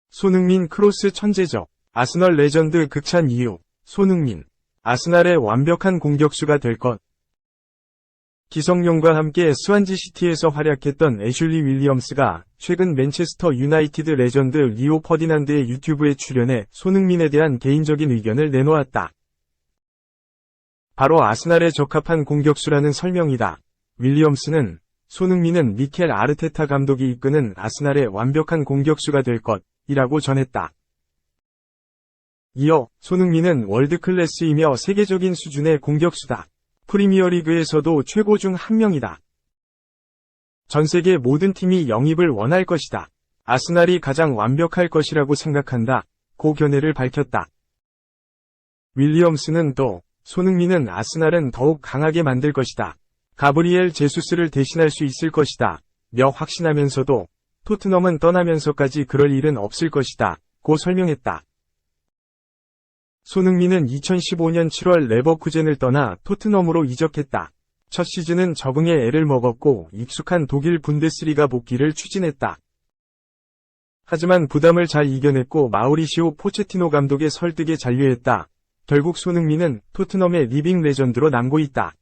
손흥민 크로스 천재적. 아스널 레전드 극찬 이유. 손흥민. 아스날의 완벽한 공격수가 될 것. 기성용과 함께 스완지시티에서 활약했던 애슐리 윌리엄스가 최근 맨체스터 유나이티드 레전드 리오 퍼디난드의 유튜브에 출연해 손흥민에 대한 개인적인 의견을 내놓았다. 바로 아스날에 적합한 공격수라는 설명이다. 윌리엄스는 손흥민은 미켈 아르테타 감독이 이끄는 아스날의 완벽한 공격수가 될 것이라고 전했다. 이어 손흥민은 월드클래스이며 세계적인 수준의 공격수다. 프리미어리그에서도 최고 중 한 명이다. 전 세계 모든 팀이 영입을 원할 것이다. 아스날이 가장 완벽할 것이라고 생각한다. 고 견해를 밝혔다. 윌리엄스는 또 손흥민은 아스날은 더욱 강하게 만들 것이다. 가브리엘 제수스를 대신할 수 있을 것이다. 며 확신하면서도 토트넘은 떠나면서까지 그럴 일은 없을 것이다. 고 설명했다. 손흥민은 2015년 7월 레버쿠젠을 떠나 토트넘으로 이적했다. 첫 시즌은 적응에 애를 먹었고 익숙한 독일 분데스리가 복귀를 추진했다. 하지만 부담을 잘 이겨냈고 마우리시오 포체티노 감독의 설득에 잔류했다. 결국 손흥민은 토트넘의 리빙 레전드로 남고 있다.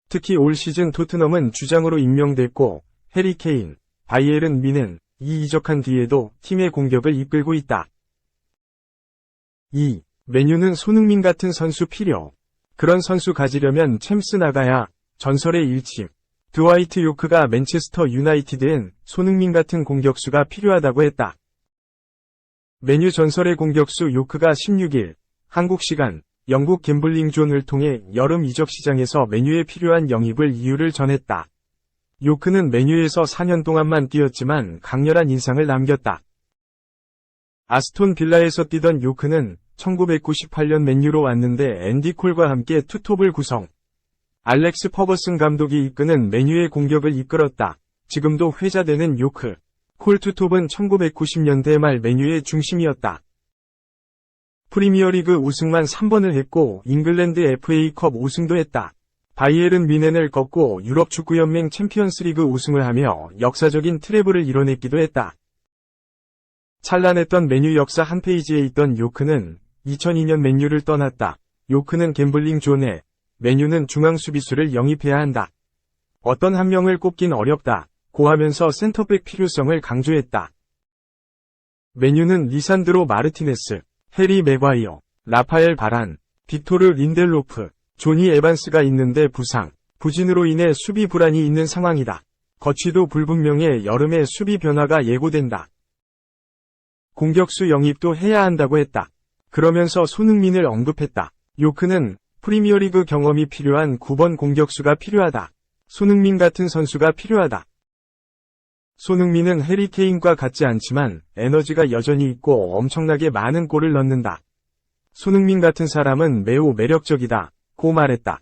특히 올 시즌 토트넘은 주장으로 임명됐고 해리 케인, 바이에른 뮌헨이 이적한 뒤에도 팀의 공격을 이끌고 있다. 2. 맨유는 손흥민 같은 선수 필요. 그런 선수 가지려면 챔스 나가야. 전설의 일침. 드와이트 요크가 맨체스터 유나이티드엔 손흥민 같은 공격수가 필요하다고 했다. 맨유 전설의 공격수 요크가 16일 한국 시간 영국 갬블링 존을 통해 여름 이적 시장에서 맨유에 필요한 영입을 이유를 전했다. 요크는 맨유에서 4년 동안만 뛰었지만 강렬한 인상을 남겼다. 아스톤 빌라에서 뛰던 요크는 1998년 맨유로 왔는데 앤디 콜과 함께 투톱을 구성. 알렉스 퍼거슨 감독이 이끄는 맨유의 공격을 이끌었다. 지금도 회자되는 요크. 콜 투톱은 1990년대 말 맨유의 중심이었다. 프리미어리그 우승만 3번을 했고 잉글랜드 FA컵 우승도 했다. 바이에른 뮌헨을 꺾고 유럽 축구연맹 챔피언스리그 우승을 하며 역사적인 트래블을 이뤄냈기도 했다. 찬란했던 맨유 역사 한 페이지에 있던 요크는 2002년 맨유를 떠났다. 요크는 갬블링 존에 맨유는 중앙 수비수를 영입해야 한다. 어떤 한 명을 꼽긴 어렵다. 고 하면서 센터백 필요성을 강조했다. 맨유는 리산드로 마르티네스, 해리 맥과이어, 라파엘 바란, 빅토르 린델로프, 조니 에반스가 있는데 부진으로 인해 수비 불안이 있는 상황이다. 거취도 불분명해 여름에 수비 변화가 예고된다. 공격수 영입도 해야 한다고 했다. 그러면서 손흥민을 언급했다. 요크는 프리미어리그 경험이 필요한 9번 공격수가 필요하다. 손흥민 같은 선수가 필요하다. 손흥민은 해리 케인과 같지 않지만 에너지가 여전히 있고 엄청나게 많은 골을 넣는다. 손흥민 같은 사람은 매우 매력적이다. 고 말했다.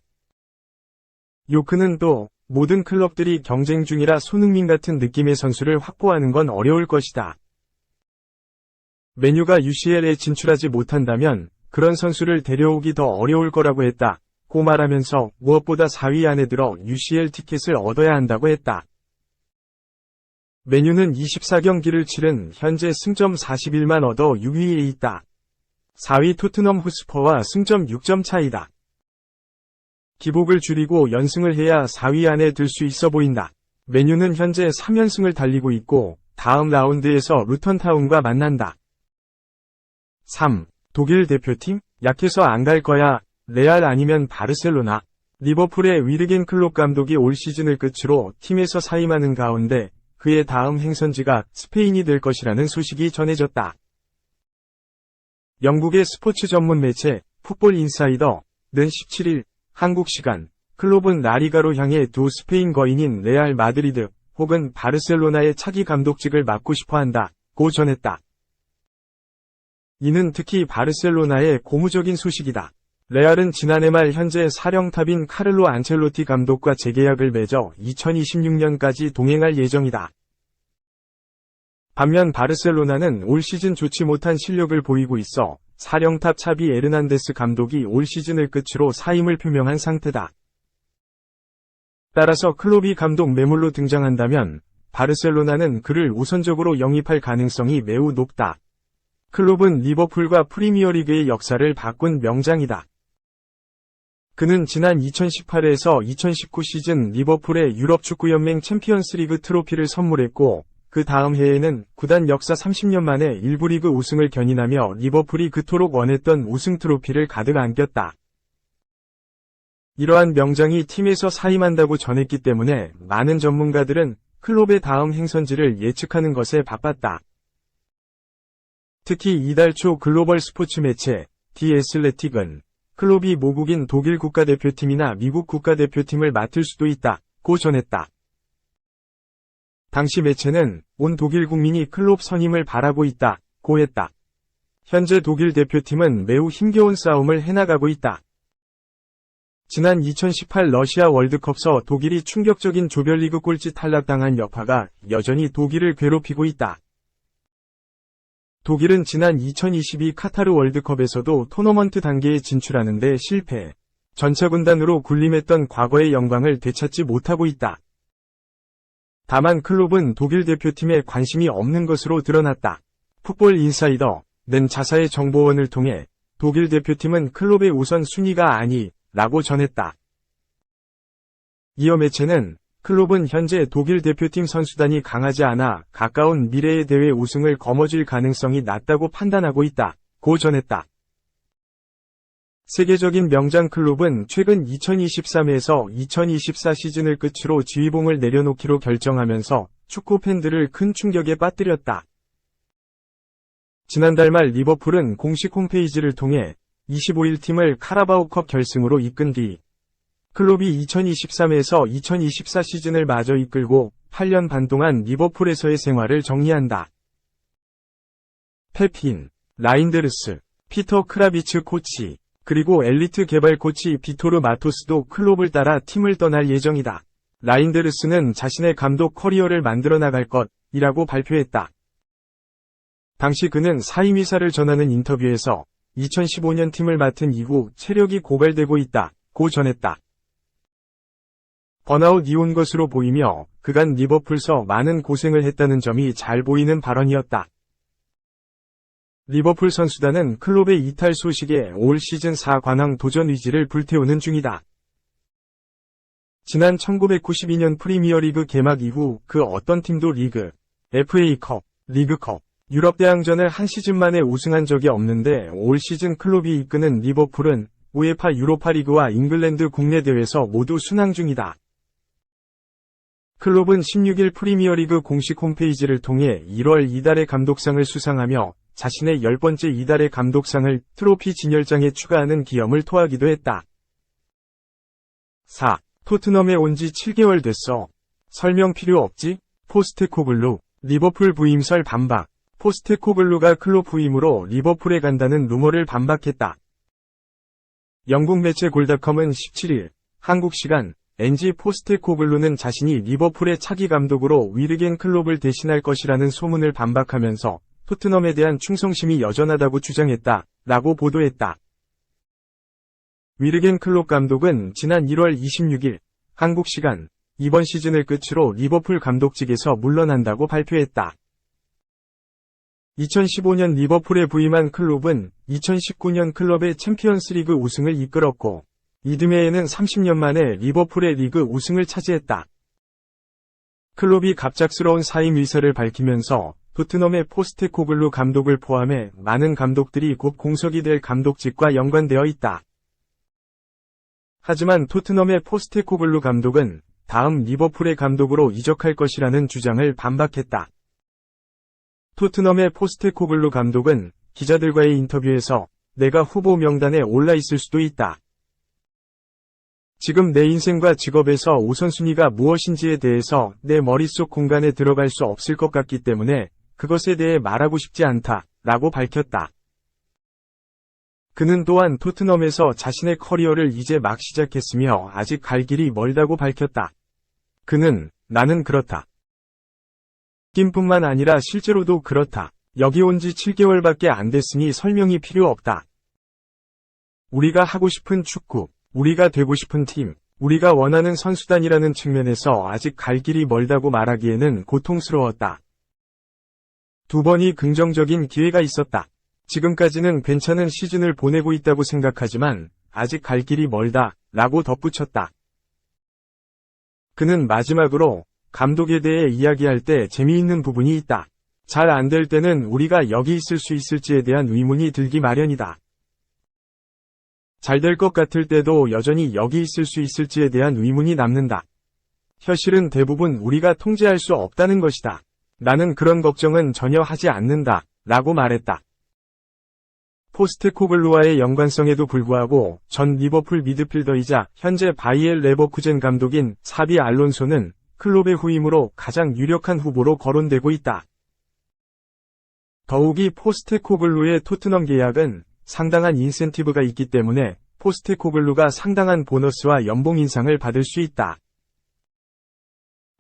요크는 또 모든 클럽들이 경쟁 중이라 손흥민 같은 느낌의 선수를 확보하는 건 어려울 것이다. 맨유가 UCL에 진출하지 못한다면 그런 선수를 데려오기 더 어려울 거라고 했다. 고 말하면서 무엇보다 4위 안에 들어 UCL 티켓을 얻어야 한다고 했다. 맨유는 24경기를 치른 현재 승점 41만 얻어 6위에 있다. 4위 토트넘 호스퍼와 승점 6점 차이다. 기복을 줄이고 연승을 해야 4위 안에 들 수 있어 보인다. 맨유는 현재 3연승을 달리고 있고 다음 라운드에서 루턴타운과 만난다. 3. 독일 대표팀? 약해서 안 갈 거야. 레알 아니면 바르셀로나. 리버풀의 위르겐 클롭 감독이 올 시즌을 끝으로 팀에서 사임하는 가운데 그의 다음 행선지가 스페인이 될 것이라는 소식이 전해졌다. 영국의 스포츠 전문 매체 풋볼 인사이더는 17일 한국 시간 클롭은 라리가로 향해 두 스페인 거인인 레알 마드리드 혹은 바르셀로나의 차기 감독직을 맡고 싶어한다. 고 전했다. 이는 특히 바르셀로나의 고무적인 소식이다. 레알은 지난해 말 현재 사령탑인 카를로 안첼로티 감독과 재계약을 맺어 2026년까지 동행할 예정이다. 반면 바르셀로나는 올 시즌 좋지 못한 실력을 보이고 있어 사령탑 차비 에르난데스 감독이 올 시즌을 끝으로 사임을 표명한 상태다. 따라서 클롭이 감독 매물로 등장한다면 바르셀로나는 그를 우선적으로 영입할 가능성이 매우 높다. 클롭은 리버풀과 프리미어리그의 역사를 바꾼 명장이다. 그는 지난 2018에서 2019 시즌 리버풀에 유럽축구연맹 챔피언스리그 트로피를 선물했고, 그 다음 해에는 구단 역사 30년 만에 일부 리그 우승을 견인하며 리버풀이 그토록 원했던 우승 트로피를 가득 안겼다. 이러한 명장이 팀에서 사임한다고 전했기 때문에 많은 전문가들은 클롭의 다음 행선지를 예측하는 것에 바빴다. 특히 이달 초 글로벌 스포츠 매체 디 애슬레틱은 클롭이 모국인 독일 국가대표팀이나 미국 국가대표팀을 맡을 수도 있다고 전했다. 당시 매체는 온 독일 국민이 클롭 선임을 바라고 있다고 했다. 현재 독일 대표팀은 매우 힘겨운 싸움을 해나가고 있다. 지난 2018 러시아 월드컵서 독일이 충격적인 조별리그 꼴찌 탈락당한 여파가 여전히 독일을 괴롭히고 있다. 독일은 지난 2022 카타르 월드컵에서도 토너먼트 단계에 진출하는 데 실패, 전차군단으로 군림했던 과거의 영광을 되찾지 못하고 있다. 다만 클롭은 독일 대표팀에 관심이 없는 것으로 드러났다. 풋볼 인사이더는 자사의 정보원을 통해 독일 대표팀은 클롭의 우선 순위가 아니라고 전했다. 이어 매체는 클롭은 현재 독일 대표팀 선수단이 강하지 않아 가까운 미래의 대회 우승을 거머쥘 가능성이 낮다고 판단하고 있다고 전했다. 세계적인 명장 클롭은 최근 2023에서 2024 시즌을 끝으로 지휘봉을 내려놓기로 결정하면서 축구 팬들을 큰 충격에 빠뜨렸다. 지난달 말 리버풀은 공식 홈페이지를 통해 25일 팀을 카라바오컵 결승으로 이끈 뒤 클롭이 2023에서 2024 시즌을 마저 이끌고 8년 반 동안 리버풀에서의 생활을 정리한다. 페핀, 라인데르스, 피터 크라비츠 코치, 그리고 엘리트 개발 코치 비토르 마토스도 클롭을 따라 팀을 떠날 예정이다. 라인데르스는 자신의 감독 커리어를 만들어 나갈 것이라고 발표했다. 당시 그는 사임 의사를 전하는 인터뷰에서 2015년 팀을 맡은 이후 체력이 고갈되고 있다고 전했다. 번아웃이 온 것으로 보이며 그간 리버풀서 많은 고생을 했다는 점이 잘 보이는 발언이었다. 리버풀 선수단은 클롭의 이탈 소식에 올 시즌 4관왕 도전 의지를 불태우는 중이다. 지난 1992년 프리미어리그 개막 이후 그 어떤 팀도 리그, FA컵, 리그컵, 유럽대항전을 한 시즌 만에 우승한 적이 없는데 올 시즌 클롭이 이끄는 리버풀은 우에파 유로파리그와 잉글랜드 국내 대회에서 모두 순항 중이다. 클롭은 16일 프리미어리그 공식 홈페이지를 통해 1월 이달의 감독상을 수상하며 자신의 10번째 이달의 감독상을 트로피 진열장에 추가하는 기염을 토하기도 했다. 4. 토트넘에 온 지 7개월 됐어. 설명 필요 없지? 포스테코글루, 리버풀 부임설 반박. 포스테코글루가 클롭 부임으로 리버풀에 간다는 루머를 반박했다. 영국 매체 골닷컴은 17일, 한국 시간, NG 포스테코글루는 자신이 리버풀의 차기 감독으로 위르겐 클롭을 대신할 것이라는 소문을 반박하면서 토트넘에 대한 충성심이 여전하다고 주장했다. 라고 보도했다. 위르겐 클롭 감독은 지난 1월 26일, 한국 시간, 이번 시즌을 끝으로 리버풀 감독직에서 물러난다고 발표했다. 2015년 리버풀에 부임한 클롭은 2019년 클럽의 챔피언스리그 우승을 이끌었고, 이듬해에는 30년 만에 리버풀의 리그 우승을 차지했다. 클롭이 갑작스러운 사임 의사를 밝히면서 토트넘의 포스테코글루 감독을 포함해 많은 감독들이 곧 공석이 될 감독직과 연관되어 있다. 하지만 토트넘의 포스테코글루 감독은 다음 리버풀의 감독으로 이적할 것이라는 주장을 반박했다. 토트넘의 포스테코글루 감독은 기자들과의 인터뷰에서 내가 후보 명단에 올라 있을 수도 있다. 지금 내 인생과 직업에서 우선순위가 무엇인지에 대해서 내 머릿속 공간에 들어갈 수 없을 것 같기 때문에 그것에 대해 말하고 싶지 않다. 라고 밝혔다. 그는 또한 토트넘에서 자신의 커리어를 이제 막 시작했으며 아직 갈 길이 멀다고 밝혔다. 그는 나는 그렇다. 느낌뿐만 아니라 실제로도 그렇다. 여기 온 지 7개월밖에 안 됐으니 설명이 필요 없다. 우리가 하고 싶은 축구, 우리가 되고 싶은 팀, 우리가 원하는 선수단이라는 측면에서 아직 갈 길이 멀다고 말하기에는 고통스러웠다. 두 번이 긍정적인 기회가 있었다. 지금까지는 괜찮은 시즌을 보내고 있다고 생각하지만 아직 갈 길이 멀다, 라고 덧붙였다. 그는 마지막으로 감독에 대해 이야기할 때 재미있는 부분이 있다. 잘 안 될 때는 우리가 여기 있을 수 있을지에 대한 의문이 들기 마련이다. 잘 될 것 같을 때도 여전히 여기 있을 수 있을지에 대한 의문이 남는다. 현실은 대부분 우리가 통제할 수 없다는 것이다. 나는 그런 걱정은 전혀 하지 않는다, 라고 말했다. 포스테코글루와의 연관성에도 불구하고 전 리버풀 미드필더이자 현재 바이엘 레버쿠젠 감독인 사비 알론소는 클롭의 후임으로 가장 유력한 후보로 거론되고 있다. 더욱이 포스테코글루의 토트넘 계약은 상당한 인센티브가 있기 때문에 포스테코글루가 상당한 보너스와 연봉 인상을 받을 수 있다.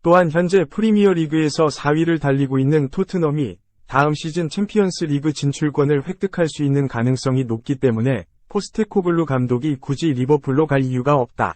또한 현재 프리미어리그에서 4위를 달리고 있는 토트넘이 다음 시즌 챔피언스 리그 진출권을 획득할 수 있는 가능성이 높기 때문에 포스테코글루 감독이 굳이 리버풀로 갈 이유가 없다.